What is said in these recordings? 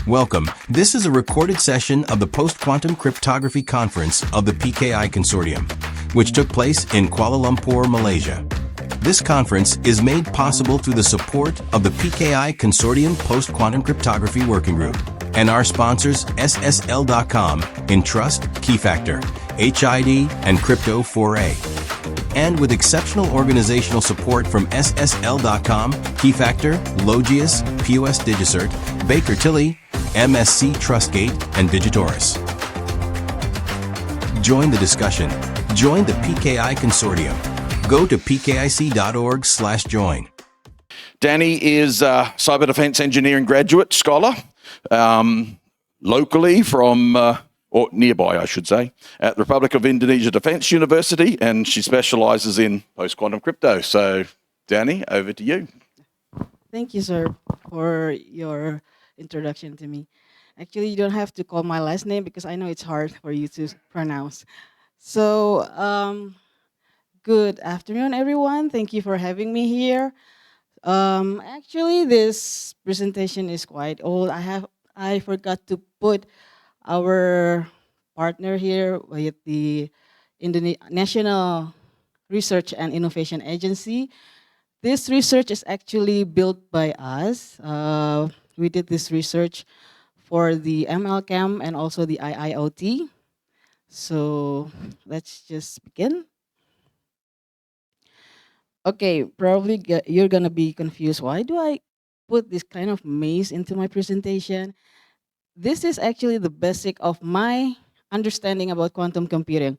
Welcome. This is a recorded session of the Post-Quantum Cryptography Conference of the PKI Consortium, which took place in Kuala Lumpur, Malaysia. This conference is made possible through the support of the PKI Consortium Post-Quantum Cryptography Working Group and our sponsors SSL.com, Entrust, Keyfactor, HID, and Crypto4A. And with exceptional organizational support from SSL.com, Keyfactor, Logius, POS Digicert, Baker Tilly, MSC Trustgate, and Digitoris. Join the discussion. Join the PKI Consortium. Go to pkic.org/join. Danny is a cyber defense engineering graduate scholar, locally from, or nearby, I should say, at the Republic of Indonesia Defense University, and she specializes in post-quantum crypto. So, Danny, over to you. Thank you, sir, for your introduction to me. Actually, you don't have to call my last name because I know it's hard for you to pronounce. So, good afternoon, everyone. Thank you for having me here. Actually, this presentation is quite old. I forgot to put our partner here with the National Research and Innovation Agency. This research is actually built by us. We did this research for the ML-KEM and also the IIoT. So let's just begin. Okay, probably you're gonna be confused. Why do I put this kind of maze into my presentation? This is actually the basic of my understanding about quantum computing.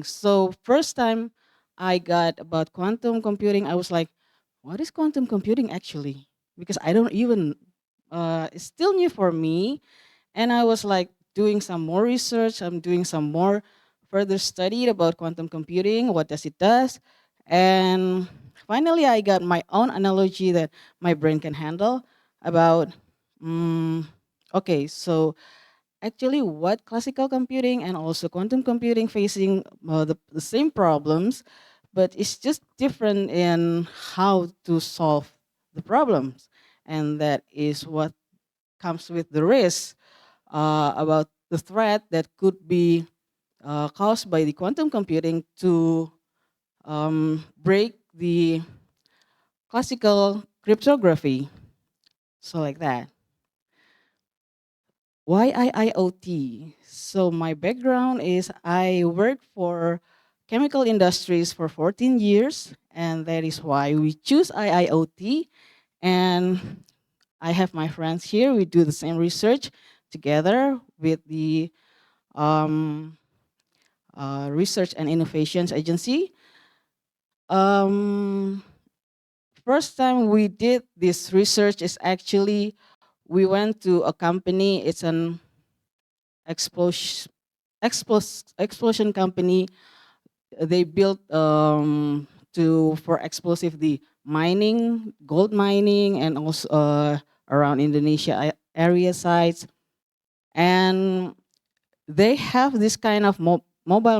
So first time I got about quantum computing, I was like, what is quantum computing actually? Because I don't even, it's still new for me. And I was like doing some more research. I'm doing some more further study about quantum computing. What does it does? And finally, I got my own analogy that my brain can handle about, okay, so actually what classical computing and also quantum computing facing the same problems, but it's just different in how to solve the problems. And that is what comes with the risk about the threat that could be caused by the quantum computing to break the classical cryptography. So like that. Why IIoT? So my background is I worked for chemical industries for 14 years, and that is why we choose IIoT. And I have my friends here. We do the same research together with the Research and Innovations Agency. First time we did this research is actually we went to a company. It's an explosion company. They built for explosive the mining, gold mining, and also around Indonesia area sites. And they have this kind of mobile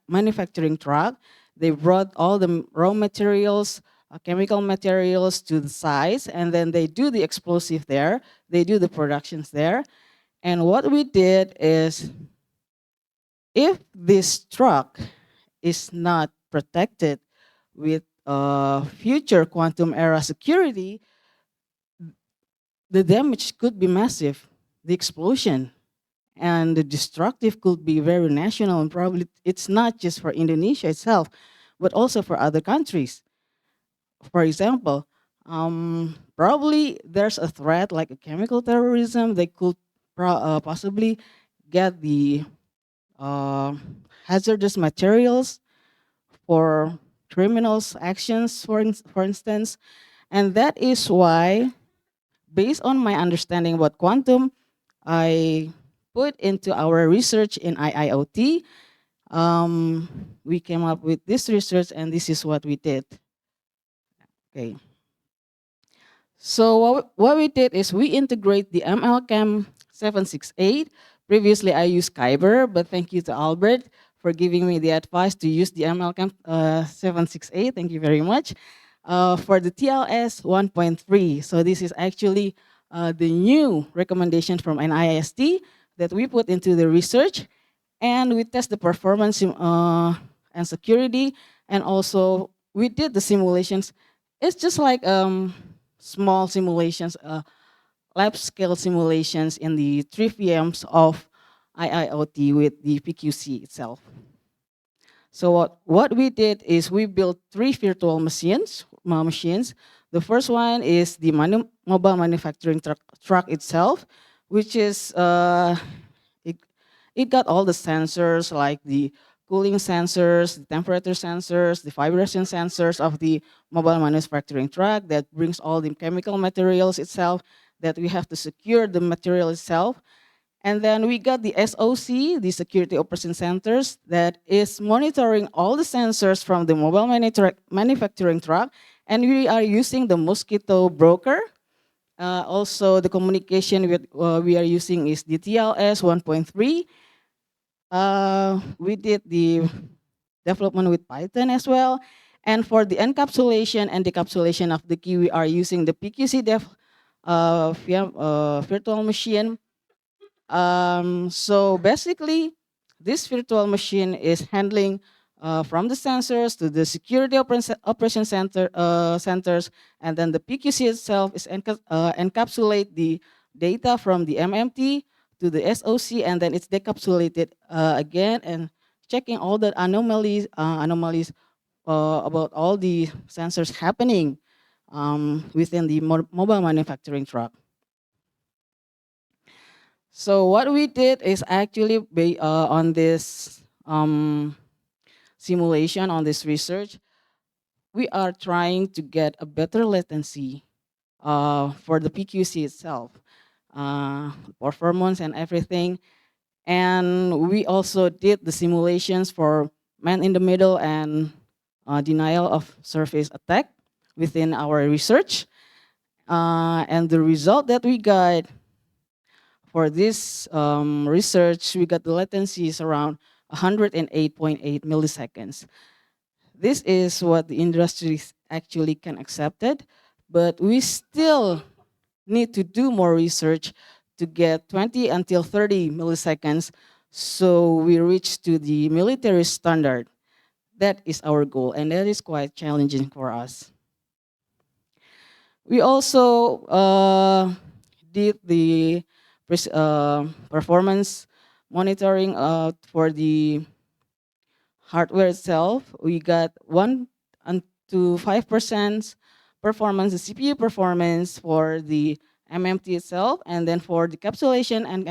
manufacturing truck. They brought all the raw materials, chemical materials to the sites, and then they do the explosive there. They do the productions there. And what we did is, if this truck is not protected with future quantum era security, the damage could be massive, the explosion. And the destructive could be very national, and probably it's not just for Indonesia itself, but also for other countries. For example, probably there's a threat like a chemical terrorism. They could possibly get the hazardous materials for criminals' actions, for instance. And that is why, based on my understanding about quantum, I put into our research in IIoT. We came up with this research, and this is what we did. Okay. So what we did is we integrate the ML-KEM-768. Previously, I used Kyber, but thank you to Albert for giving me the advice to use the ML-KEM-768. Thank you very much. For the TLS 1.3. So this is actually the new recommendations from NIST that we put into the research, and we test the performance and security, and also we did the simulations. It's just like small simulations, lab scale simulations in the 3 VMs of IIoT with the PQC itself. So what we did is we built 3 virtual machines. The first one is the mobile manufacturing truck itself, which is it got all the sensors like the cooling sensors, the temperature sensors, the vibration sensors of the mobile manufacturing truck that brings all the chemical materials itself that we have to secure the material itself. And then we got the SOC, the Security Operation Centers, that is monitoring all the sensors from the mobile manufacturing truck. And we are using the Mosquito broker. Also, the communication we are using is the TLS 1.3. We did the development with Python as well. And for the encapsulation and decapsulation of the key, we are using the PQC virtual machine. So basically, this virtual machine is handling from the sensors to the security operation centers, and then the PQC itself is encapsulate the data from the MMT to the SOC, and then it's decapsulated again and checking all the anomalies about all the sensors happening within the mobile manufacturing truck. So what we did is actually on this simulation, on this research, we are trying to get a better latency for the PQC itself, performance and everything. And we also did the simulations for man in the middle and denial of service attack within our research. And the result that we got for this research, we got the latency is around 108.8 milliseconds. This is what the industry actually can accept it, but we still need to do more research to get 20 until 30 milliseconds so we reach to the military standard. That is our goal, and that is quite challenging for us. We also did the performance monitoring for the hardware itself. We got 1 to 5% performance, the CPU performance for the MMT itself, and then for the encapsulation and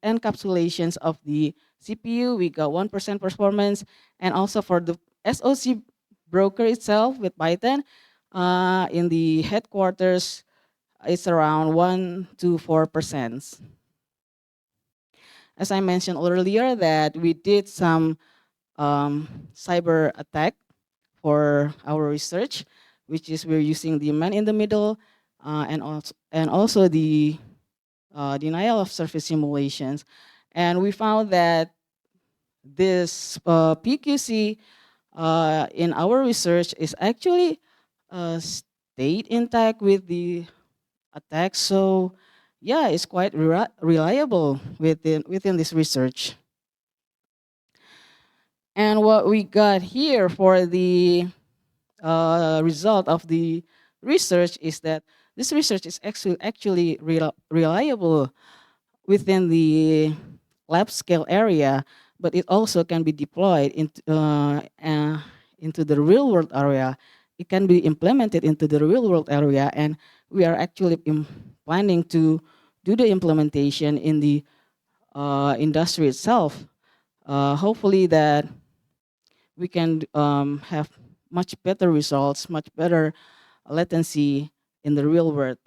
encapsulations of the CPU, we got 1% performance, and also for the SOC broker itself with Python, in the headquarters, it's around 1 to 4%. As I mentioned earlier, that we did some cyber attack for our research, which is we're using the man in the middle and also the denial of service simulations. And we found that this PQC in our research is actually stayed intact with the attack. So yeah, it's quite reliable within this research. And what we got here for the result of the research is that this research is actually reliable within the lab scale area, but it also can be deployed into the real world area. It can be implemented into the real world area, and we are actually planning to do the implementation in the industry itself. Hopefully that we can have much better results, much better latency in the real world.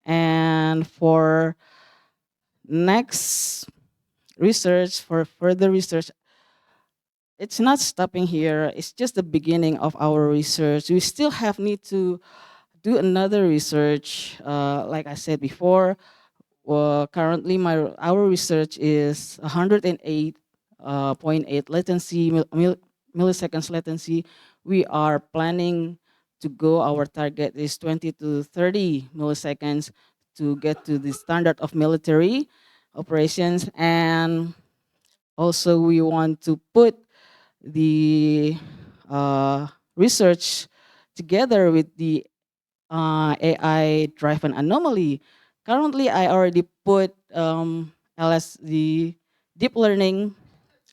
And for next research, for further research, it's not stopping here. It's just the beginning of our research. We still need to do another research. Like I said before, currently our research is 108.8 latency, milliseconds latency. We are planning to go, our target is 20 to 30 milliseconds to get to the standard of military operations. And also we want to put the research together with the AI-driven anomaly. Currently, I already put LS, the deep learning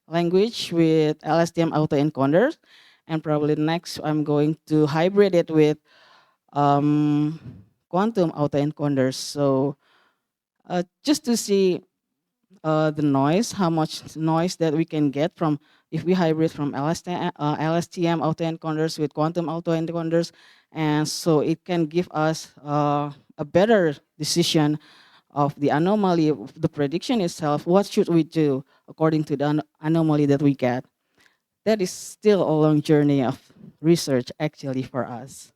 language with LSTM autoencoders, and probably next I'm going to hybrid it with quantum autoencoders. So just to see the noise, how much noise that we can get from if we hybrid from LSTM autoencoders with quantum autoencoders, and so it can give us a better decision of the anomaly, of the prediction itself. What should we do according to the anomaly that we get? That is still a long journey of research actually for us.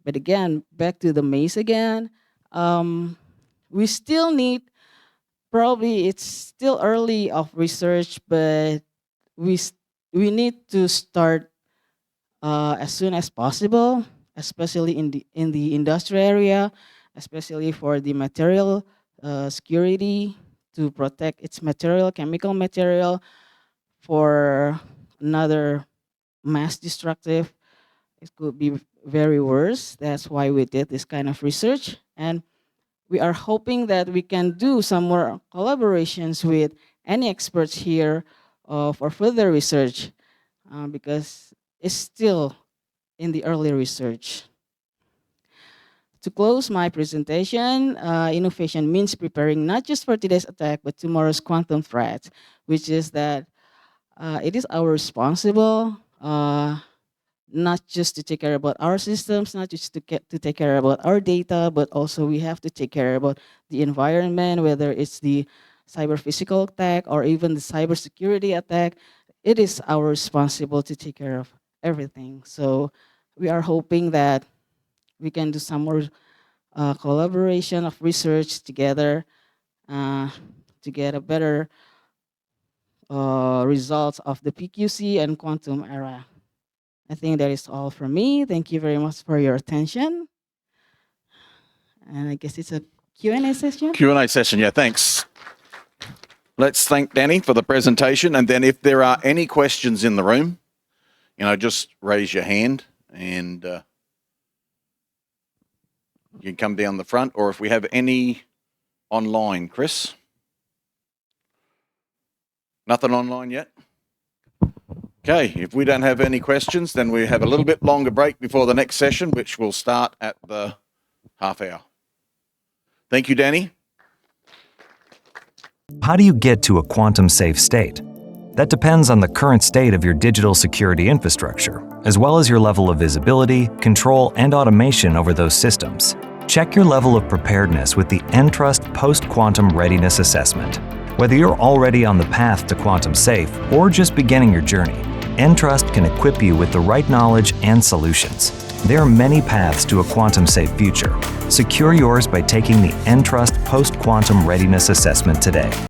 But again, back to the maze again. We still need, probably it's still early of research, but we need to start as soon as possible, especially in the industrial area, especially for the material security, to protect its material, chemical material, for another mass destructive. It could be very worse. That's why we did this kind of research. And we are hoping that we can do some more collaborations with any experts here for further research, because it's still in the early research. To close my presentation, innovation means preparing not just for today's attack, but tomorrow's quantum threat, which is that it is our responsible, not just to take care about our systems, not just to take care about our data, but also we have to take care about the environment, whether it's the cyber physical attack or even the cyber security attack. It is our responsible to take care of everything. So we are hoping that we can do some more collaboration of research together to get a better results of the PQC and quantum era. I think that is all from me. Thank you very much for your attention. And I guess it's a Q&A session. Q&A session, yeah, thanks. Let's thank Danny for the presentation. And then if there are any questions in the room, just raise your hand and you can come down the front, or if we have any online, Chris? Nothing online yet? Okay, if we don't have any questions, then we have a little bit longer break before the next session, which will start at the half hour. Thank you, Danny. How do you get to a quantum-safe state? That depends on the current state of your digital security infrastructure, as well as your level of visibility, control, and automation over those systems. Check your level of preparedness with the Entrust Post-Quantum Readiness Assessment. Whether you're already on the path to quantum safe or just beginning your journey, Entrust can equip you with the right knowledge and solutions. There are many paths to a quantum-safe future. Secure yours by taking the Entrust Post-Quantum Readiness Assessment today.